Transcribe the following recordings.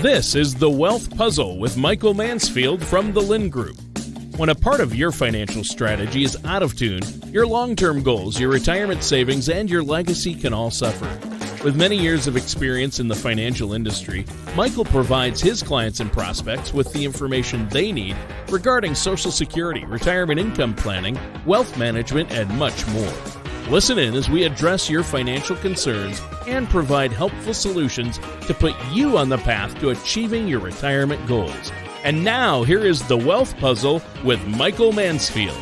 This is The Wealth Puzzle with Michael Mansfield from the Lynn Group. When a part of your financial strategy is out of tune, your long-term goals, your retirement savings, and your legacy can all suffer. With many years of experience in the financial industry, Michael provides his clients and prospects with the information they need regarding Social Security, retirement income planning, wealth management, and much more. Listen in as we address your financial concerns and provide helpful solutions to put you on the path to achieving your retirement goals. And now, here is The Wealth Puzzle with Michael Mansfield.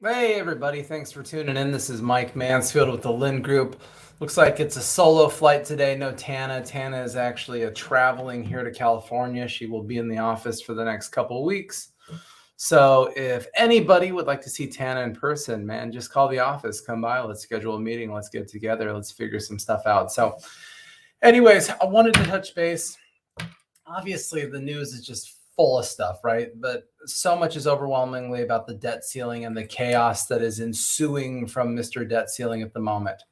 Hey everybody, thanks for tuning in. This is Mike Mansfield with the Lynn Group. Looks like it's a solo flight today. No Tana. Tana is actually traveling here to California. She will be in the office for the next couple of weeks. So if anybody would like to see Tana in person, man, just call the office. Come by. Let's schedule a meeting. Let's get together. Let's figure some stuff out. So anyways, I wanted to touch base. Obviously, the news is just full of stuff, right? But so much is overwhelmingly about the debt ceiling and the chaos that is ensuing from Mr. Debt Ceiling at the moment.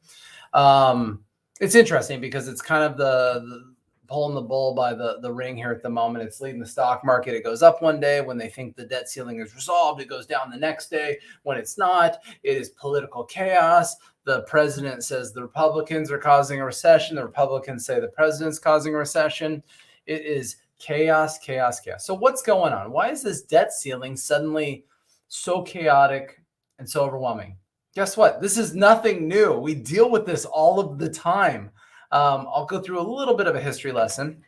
It's interesting because it's kind of the pulling the bull by the ring here at the moment. It's leading the stock market. It goes up one day when they think the debt ceiling is resolved. It goes down the next day when it's not. It is political chaos. The president says the Republicans are causing a recession. The Republicans say the president's causing a recession. It is chaos, chaos, chaos. So what's going on? Why is this debt ceiling suddenly so chaotic and so overwhelming? Guess what? This is nothing new. We deal with this all of the time. I'll go through a little bit of a history lesson,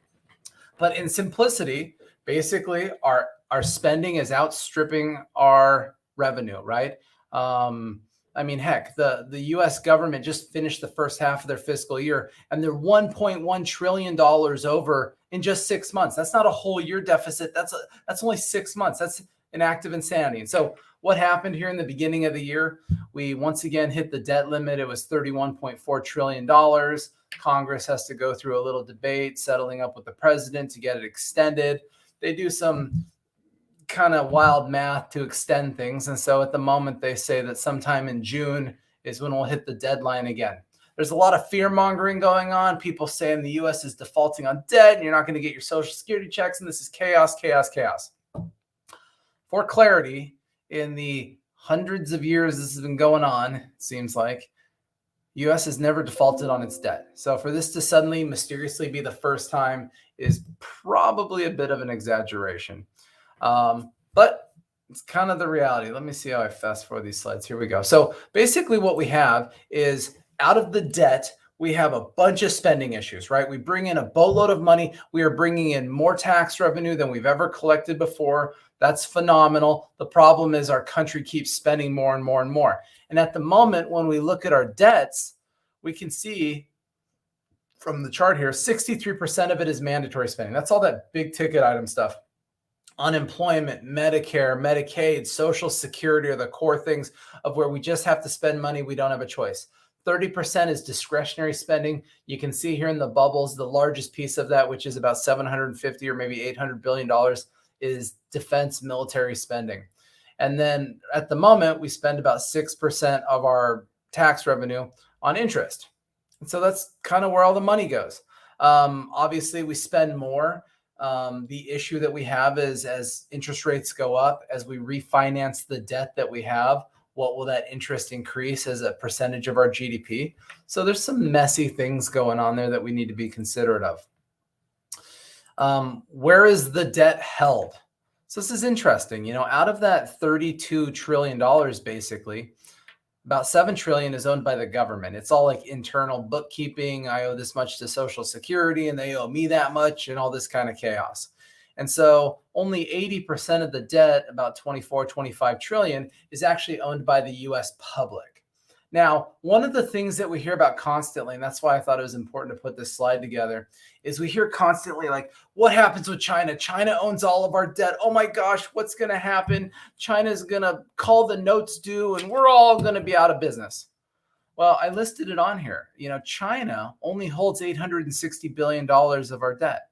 but in simplicity, basically our spending is outstripping our revenue, right? I mean, heck, the U.S. government just finished the first half of their fiscal year, and they're $1.1 trillion over in just 6 months. That's not a whole year deficit. That's only 6 months. That's an act of insanity. And so what happened here in the beginning of the year? We once again hit the debt limit. It was $31.4 trillion. Congress has to go through a little debate, settling up with the president to get it extended. They do some kind of wild math to extend things. And so at the moment, they say that sometime in June is when we'll hit the deadline again. There's a lot of fear mongering going on. People saying the U.S. is defaulting on debt and you're not going to get your Social Security checks. And this is chaos, chaos, chaos. For clarity, in the hundreds of years this has been going on, it seems like, U.S. has never defaulted on its debt. So for this to suddenly mysteriously be the first time is probably a bit of an exaggeration. But it's kind of the reality. Let me see how I fast forward these slides. Here we go. So basically what we have is out of the debt, we have a bunch of spending issues, right? We bring in a boatload of money. We are bringing in more tax revenue than we've ever collected before. That's phenomenal. The problem is our country keeps spending more and more and more. And at the moment, when we look at our debts, we can see from the chart here, 63% of it is mandatory spending. That's all that big ticket item stuff. Unemployment, Medicare, Medicaid, Social Security are the core things of where we just have to spend money. We don't have a choice. 30% is discretionary spending. You can see here in the bubbles, the largest piece of that, which is about $750 or maybe $800 billion, is defense military spending. And then at the moment, we spend about 6% of our tax revenue on interest. And so that's kind of where all the money goes. Obviously, we spend more. The issue that we have is as interest rates go up, as we refinance the debt that we have, what will that interest increase as a percentage of our GDP? So there's some messy things going on there that we need to be considerate of. Where is the debt held? So this is interesting. You know, out of that $32 trillion, basically, about $7 trillion is owned by the government. It's all like internal bookkeeping. I owe this much to Social Security and they owe me that much and all this kind of chaos. And so only 80% of the debt, about 25 trillion, is actually owned by the US public. Now, one of the things that we hear about constantly, and that's why I thought it was important to put this slide together, is we hear constantly like, what happens with China? China owns all of our debt. Oh my gosh, what's going to happen? China's going to call the notes due and we're all going to be out of business. Well, I listed it on here. You know, China only holds $860 billion of our debt.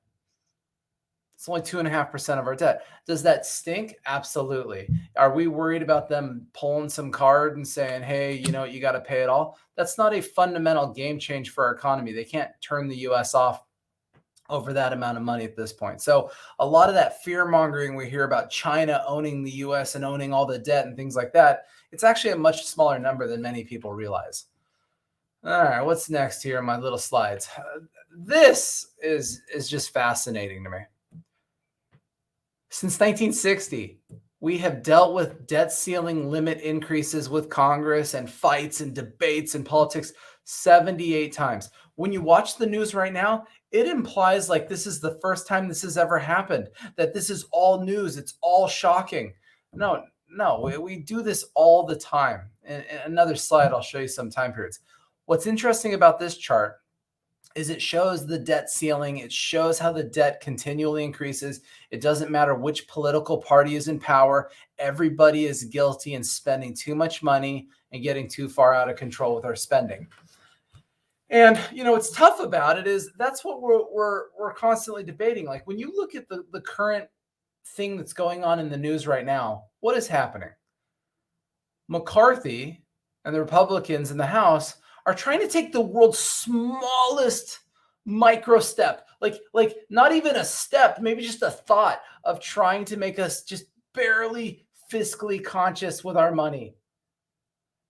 It's only 2.5% of our debt. Does that stink? Absolutely. Are we worried about them pulling some card and saying, hey, you got to pay it all? That's not a fundamental game change for our economy. They can't turn the US off over that amount of money at this point. So a lot of that fear mongering we hear about China owning the US and owning all the debt and things like that, it's actually a much smaller number than many people realize. All right, what's next here in my little slides? This is just fascinating to me. Since 1960, we have dealt with debt ceiling limit increases with Congress and fights and debates and politics 78 times. When you watch the news right now, it implies like this is the first time this has ever happened, that this is all news. It's all shocking. No, we do this all the time. And another slide, I'll show you some time periods. What's interesting about this chart is it shows the debt ceiling. It shows how the debt continually increases. It doesn't matter which political party is in power. Everybody is guilty in spending too much money and getting too far out of control with our spending. And what's tough about it is that's what we're constantly debating. Like when you look at the current thing that's going on in the news right now, what is happening? McCarthy and the Republicans in the House are trying to take the world's smallest micro step, like not even a step, maybe just a thought of trying to make us just barely fiscally conscious with our money.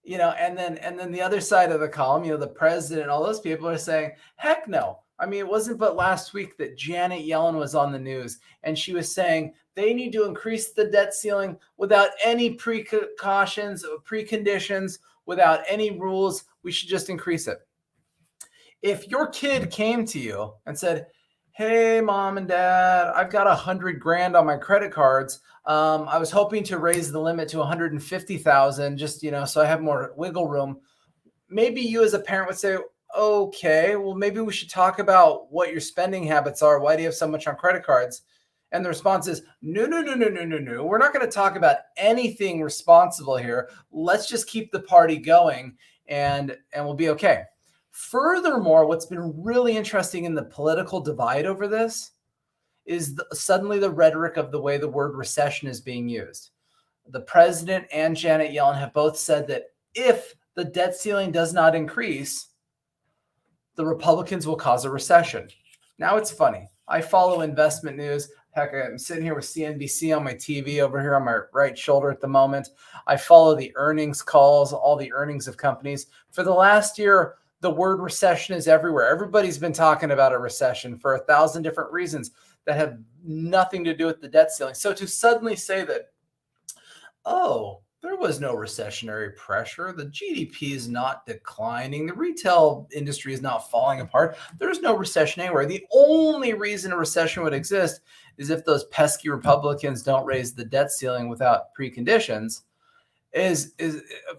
And then the other side of the column, the president, all those people are saying, heck no. I mean, it wasn't but last week that Janet Yellen was on the news and she was saying they need to increase the debt ceiling without any precautions, preconditions, without any rules. We should just increase it. If your kid came to you and said, hey, mom and dad, I've got $100,000 on my credit cards. I was hoping to raise the limit to 150,000, just, so I have more wiggle room. Maybe you as a parent would say, okay, well, maybe we should talk about what your spending habits are. Why do you have so much on credit cards? And the response is, no. We're not going to talk about anything responsible here. Let's just keep the party going and we'll be okay. Furthermore, what's been really interesting in the political divide over this is suddenly the rhetoric of the way the word recession is being used. The president and Janet Yellen have both said that if the debt ceiling does not increase, the Republicans will cause a recession. Now it's funny. I follow investment news. Heck, I'm sitting here with CNBC on my TV over here on my right shoulder at the moment. I follow the earnings calls, all the earnings of companies. For the last year, the word recession is everywhere. Everybody's been talking about a recession for 1,000 different reasons that have nothing to do with the debt ceiling. So to suddenly say that, oh, there was no recessionary pressure, the GDP is not declining, the retail industry is not falling apart, there's no recession anywhere. The only reason a recession would exist is if those pesky Republicans don't raise the debt ceiling without preconditions, is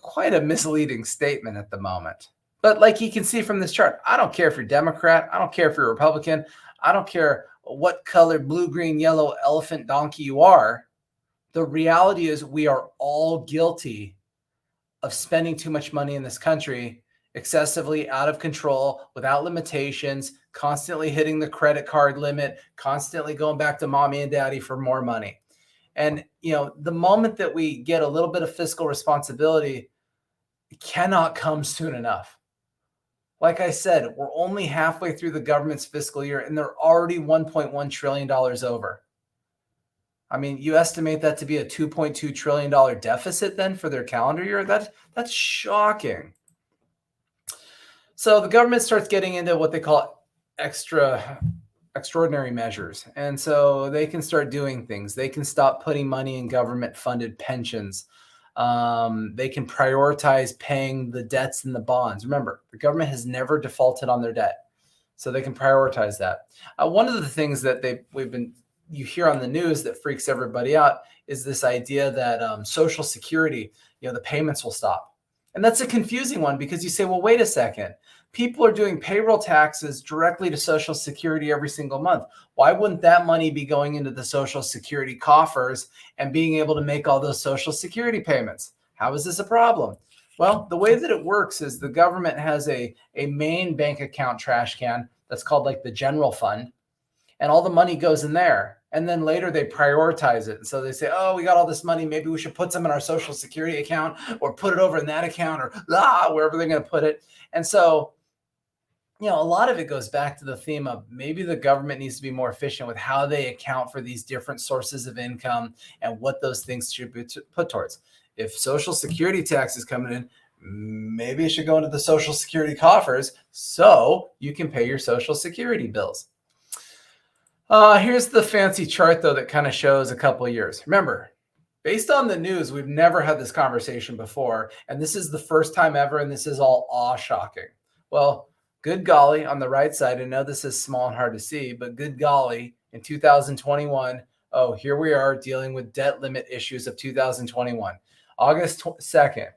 quite a misleading statement at the moment. But like you can see from this chart, I don't care if you're Democrat, I don't care if you're Republican, I don't care what color, blue, green, yellow, elephant, donkey you are. The reality is we are all guilty of spending too much money in this country, excessively, out of control, without limitations, constantly hitting the credit card limit, constantly going back to mommy and daddy for more money. And, the moment that we get a little bit of fiscal responsibility, it cannot come soon enough. Like I said, we're only halfway through the government's fiscal year and they're already $1.1 trillion over. I mean, you estimate that to be a $2.2 trillion deficit then for their calendar year? That's shocking. So the government starts getting into what they call extraordinary measures. And so they can start doing things. They can stop putting money in government-funded pensions. They can prioritize paying the debts and the bonds. Remember, the government has never defaulted on their debt. So they can prioritize that. One of the things that you hear on the news that freaks everybody out is this idea that Social Security, the payments will stop. And that's a confusing one because you say, well, wait a second. People are doing payroll taxes directly to Social Security every single month. Why wouldn't that money be going into the Social Security coffers and being able to make all those Social Security payments? How is this a problem? Well, the way that it works is the government has a main bank account trash can that's called like the general fund. And all the money goes in there. And then later they prioritize it. And so they say, oh, we got all this money. Maybe we should put some in our Social Security account or put it over in that account or wherever they're going to put it. And so, a lot of it goes back to the theme of maybe the government needs to be more efficient with how they account for these different sources of income and what those things should be put towards. If Social Security tax is coming in, maybe it should go into the Social Security coffers so you can pay your Social Security bills. Here's the fancy chart, though, that kind of shows a couple of years. Remember, based on the news, we've never had this conversation before, and this is the first time ever, and this is all awe-shocking. Well, good golly, on the right side, I know this is small and hard to see, but good golly, in 2021, here we are dealing with debt limit issues of 2021. August 2nd,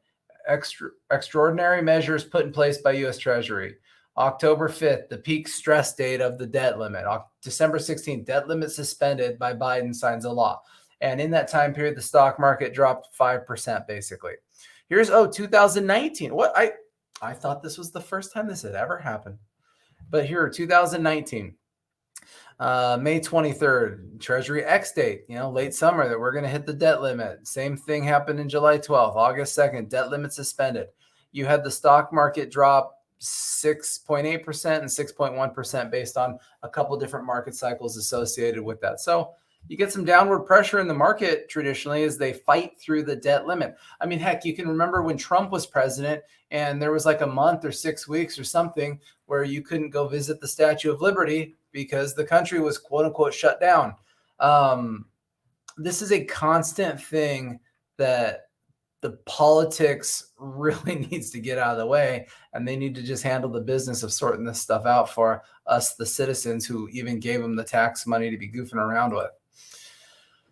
extraordinary measures put in place by U.S. Treasury. October 5th, the peak stress date of the debt limit. December 16th, debt limit suspended by Biden signs a law. And in that time period, the stock market dropped 5%, basically. Here's, 2019. What? I thought this was the first time this had ever happened. But here, 2019, May 23rd, Treasury X date, late summer that we're going to hit the debt limit. Same thing happened in July 12th, August 2nd, debt limit suspended. You had the stock market drop 6.8% and 6.1% based on a couple different market cycles associated with that. So you get some downward pressure in the market traditionally as they fight through the debt limit. I mean, heck, you can remember when Trump was president and there was like a month or 6 weeks or something where you couldn't go visit the Statue of Liberty because the country was quote unquote shut down. This is a constant thing that the politics really needs to get out of the way, and they need to just handle the business of sorting this stuff out for us, the citizens who even gave them the tax money to be goofing around with.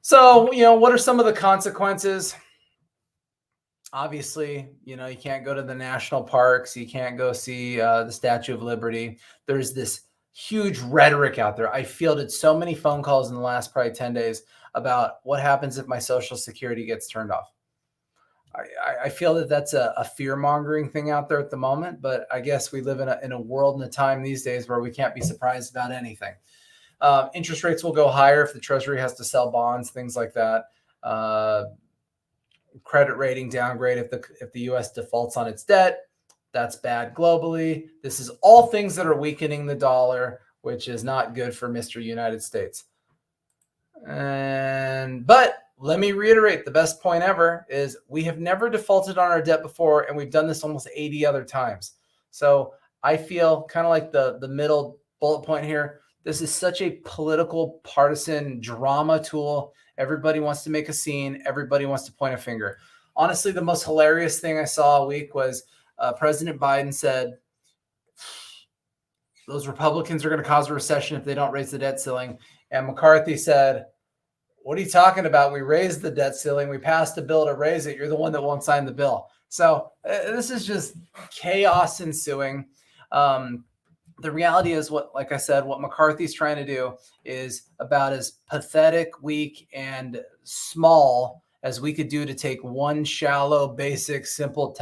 So, what are some of the consequences? Obviously, you can't go to the national parks. You can't go see the Statue of Liberty. There's this huge rhetoric out there. I fielded so many phone calls in the last probably 10 days about what happens if my Social Security gets turned off. I feel that that's a fear-mongering thing out there at the moment, but I guess we live in a world and a time these days where we can't be surprised about anything. Interest rates will go higher if the Treasury has to sell bonds, things like that. Credit rating downgrade if the U.S. defaults on its debt. That's bad globally. This is all things that are weakening the dollar, which is not good for Mr. United States. But let me reiterate, the best point ever is we have never defaulted on our debt before, and we've done this almost 80 other times. So I feel kind of like the middle bullet point here. This is such a political, partisan drama tool. Everybody wants to make a scene. Everybody wants to point a finger. Honestly, the most hilarious thing I saw all week was President Biden said, those Republicans are going to cause a recession if they don't raise the debt ceiling. And McCarthy said, what are you talking about? We raised the debt ceiling. We passed a bill to raise it. You're the one that won't sign the bill. So this is just chaos ensuing. The reality is like I said, what McCarthy's trying to do is about as pathetic, weak, and small as we could do to take one shallow, basic, simple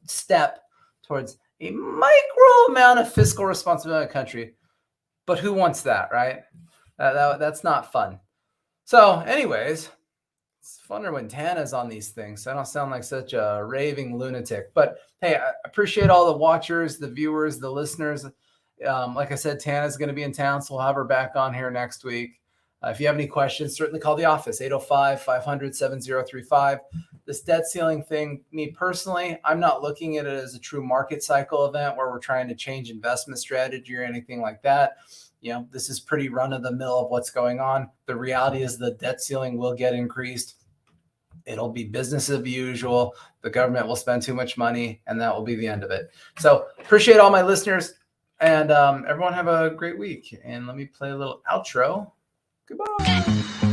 step towards a micro amount of fiscal responsibility in the country. But who wants that, right? That's not fun. So anyways, it's funner when Tana's on these things. I don't sound like such a raving lunatic. But hey, I appreciate all the watchers, the viewers, the listeners. Like I said, Tana's going to be in town, so we'll have her back on here next week. If you have any questions, certainly call the office, 805-500-7035. This debt ceiling thing, me personally, I'm not looking at it as a true market cycle event where we're trying to change investment strategy or anything like that. This is pretty run-of-the-mill of what's going on. The reality is the debt ceiling will get increased. It'll be business as usual. The government will spend too much money, and that will be the end of it. So appreciate all my listeners, and everyone have a great week. And let me play a little outro. Goodbye.